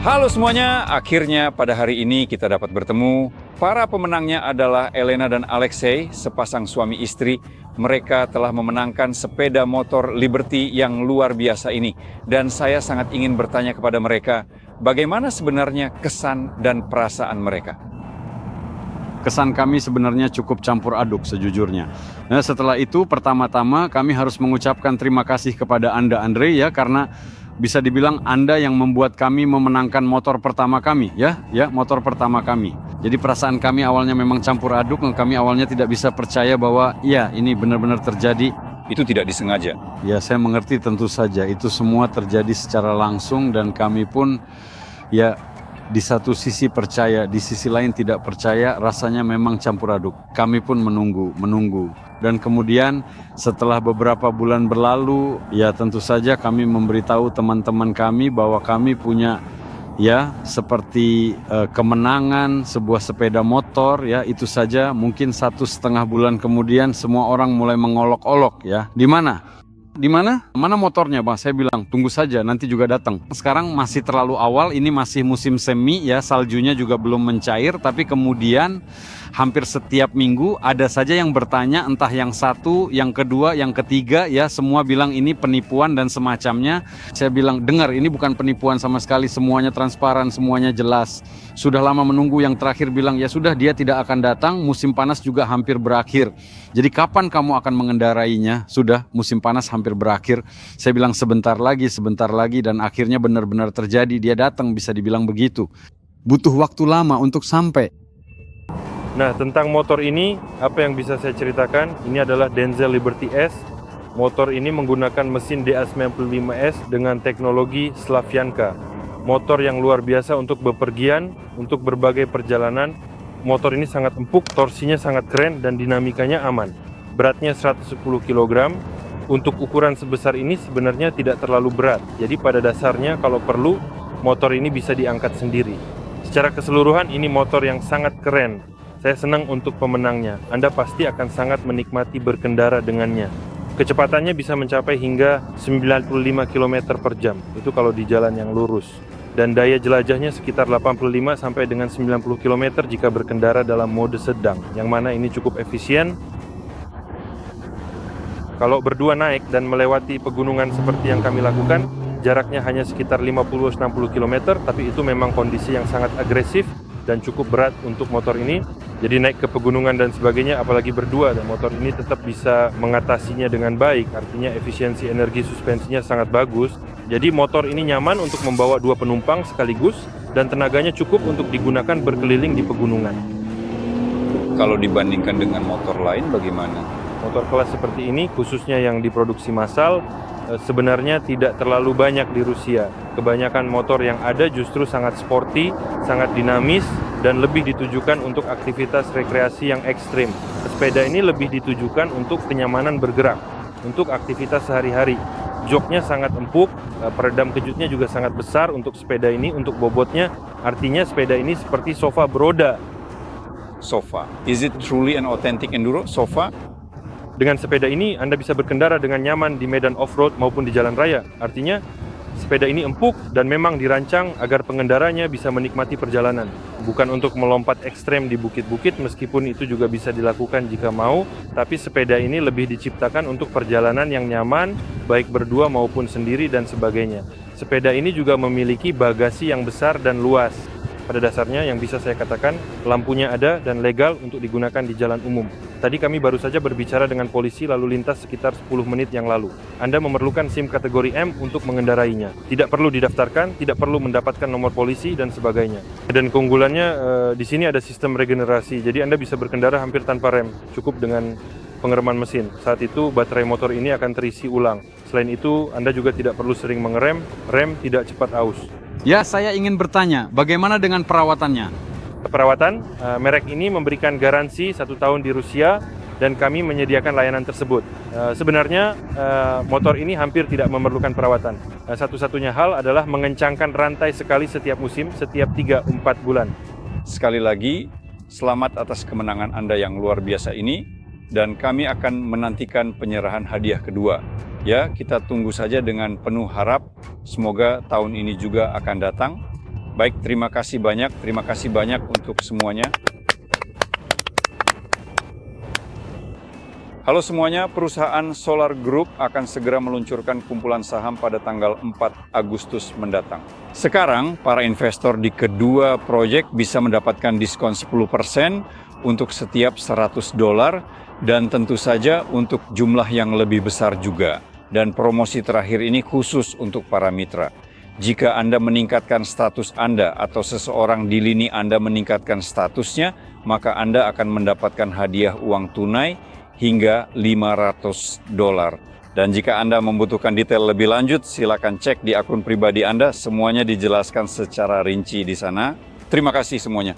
Halo semuanya, akhirnya pada hari ini kita dapat bertemu. Para pemenangnya adalah Elena dan Alexei, sepasang suami istri. Mereka telah memenangkan sepeda motor Liberty yang luar biasa ini. Dan saya sangat ingin bertanya kepada mereka, bagaimana sebenarnya kesan dan perasaan mereka? Kesan kami sebenarnya cukup campur aduk sejujurnya. Nah, setelah itu pertama-tama kami harus mengucapkan terima kasih kepada Anda Andre ya, karena bisa dibilang Anda yang membuat kami memenangkan motor pertama kami ya, motor pertama kami. Jadi perasaan kami awalnya memang campur aduk, kami awalnya tidak bisa percaya bahwa ya ini benar-benar terjadi. Itu tidak disengaja. Ya, saya mengerti, tentu saja itu semua terjadi secara langsung dan kami pun ya di satu sisi percaya, di sisi lain tidak percaya, rasanya memang campur aduk. Kami pun menunggu. Dan kemudian setelah beberapa bulan berlalu, ya tentu saja kami memberitahu teman-teman kami bahwa kami punya ya seperti kemenangan sebuah sepeda motor ya, itu saja. Mungkin 1,5 bulan kemudian semua orang mulai mengolok-olok ya. Di mana? Mana motornya Bang? Saya bilang tunggu saja, nanti juga datang. Sekarang masih terlalu awal, ini masih musim semi ya, saljunya juga belum mencair. Tapi kemudian hampir setiap minggu ada saja yang bertanya, entah yang satu, yang kedua, yang ketiga ya, semua bilang ini penipuan dan semacamnya. Saya bilang dengar, ini bukan penipuan sama sekali, semuanya transparan, semuanya jelas. Sudah lama menunggu, yang terakhir bilang ya sudah, dia tidak akan datang, musim panas juga hampir berakhir. Jadi kapan kamu akan mengendarainya? Sudah, musim panas hampir berakhir. Saya bilang sebentar lagi, dan akhirnya benar-benar terjadi, dia datang, bisa dibilang begitu. Butuh waktu lama untuk sampai. Nah, tentang motor ini, apa yang bisa saya ceritakan? Ini adalah Denzel Liberty S. Motor ini menggunakan mesin DA95S dengan teknologi Slavyanka. Motor yang luar biasa untuk bepergian, untuk berbagai perjalanan. Motor ini sangat empuk, torsinya sangat keren, dan dinamikanya aman. Beratnya 110 kg. Untuk ukuran sebesar ini sebenarnya tidak terlalu berat. Jadi pada dasarnya kalau perlu, motor ini bisa diangkat sendiri. Secara keseluruhan ini motor yang sangat keren. Saya senang untuk pemenangnya. Anda pasti akan sangat menikmati berkendara dengannya. Kecepatannya bisa mencapai hingga 95 km per jam. Itu kalau di jalan yang lurus. Dan daya jelajahnya sekitar 85 sampai dengan 90 km jika berkendara dalam mode sedang. Yang mana ini cukup efisien. Kalau berdua naik dan melewati pegunungan seperti yang kami lakukan, jaraknya hanya sekitar 50-60 km, tapi itu memang kondisi yang sangat agresif dan cukup berat untuk motor ini. Jadi naik ke pegunungan dan sebagainya, apalagi berdua, dan motor ini tetap bisa mengatasinya dengan baik. Artinya efisiensi energi suspensinya sangat bagus. Jadi motor ini nyaman untuk membawa 2 penumpang sekaligus dan tenaganya cukup untuk digunakan berkeliling di pegunungan. Kalau dibandingkan dengan motor lain bagaimana? Motor kelas seperti ini, khususnya yang diproduksi massal, sebenarnya tidak terlalu banyak di Rusia. Kebanyakan motor yang ada justru sangat sporty, sangat dinamis, dan lebih ditujukan untuk aktivitas rekreasi yang ekstrim. Sepeda ini lebih ditujukan untuk kenyamanan bergerak, untuk aktivitas sehari-hari. Joknya sangat empuk, peredam kejutnya juga sangat besar untuk sepeda ini, untuk bobotnya. Artinya sepeda ini seperti sofa beroda. Sofa. Is it truly an authentic enduro sofa? Dengan sepeda ini Anda bisa berkendara dengan nyaman di medan off-road maupun di jalan raya. Artinya sepeda ini empuk dan memang dirancang agar pengendaranya bisa menikmati perjalanan. Bukan untuk melompat ekstrem di bukit-bukit, meskipun itu juga bisa dilakukan jika mau. Tapi sepeda ini lebih diciptakan untuk perjalanan yang nyaman, baik berdua maupun sendiri dan sebagainya. Sepeda ini juga memiliki bagasi yang besar dan luas. Pada dasarnya yang bisa saya katakan, lampunya ada dan legal untuk digunakan di jalan umum. Tadi kami baru saja berbicara dengan polisi lalu lintas sekitar 10 menit yang lalu. Anda memerlukan SIM kategori M untuk mengendarainya. Tidak perlu didaftarkan, tidak perlu mendapatkan nomor polisi dan sebagainya. Dan keunggulannya di sini ada sistem regenerasi. Jadi Anda bisa berkendara hampir tanpa rem, cukup dengan pengereman mesin. Saat itu baterai motor ini akan terisi ulang. Selain itu, Anda juga tidak perlu sering mengerem, rem tidak cepat aus. Ya, saya ingin bertanya, bagaimana dengan perawatannya? Perawatan, merek ini memberikan garansi 1 tahun di Rusia dan kami menyediakan layanan tersebut. Sebenarnya motor ini hampir tidak memerlukan perawatan. Satu-satunya hal adalah mengencangkan rantai sekali setiap musim, setiap 3-4 bulan. Sekali lagi, selamat atas kemenangan Anda yang luar biasa ini, dan kami akan menantikan penyerahan hadiah kedua. Ya, kita tunggu saja dengan penuh harap, semoga tahun ini juga akan datang. Baik, terima kasih banyak untuk semuanya. Halo semuanya, perusahaan Solar Group akan segera meluncurkan kumpulan saham pada tanggal 4 Agustus mendatang. Sekarang, para investor di kedua proyek bisa mendapatkan diskon 10% untuk setiap $100 dan tentu saja untuk jumlah yang lebih besar juga. Dan promosi terakhir ini khusus untuk para mitra. Jika Anda meningkatkan status Anda atau seseorang di lini Anda meningkatkan statusnya, maka Anda akan mendapatkan hadiah uang tunai hingga $500. Dan jika Anda membutuhkan detail lebih lanjut, silakan cek di akun pribadi Anda. Semuanya dijelaskan secara rinci di sana. Terima kasih semuanya.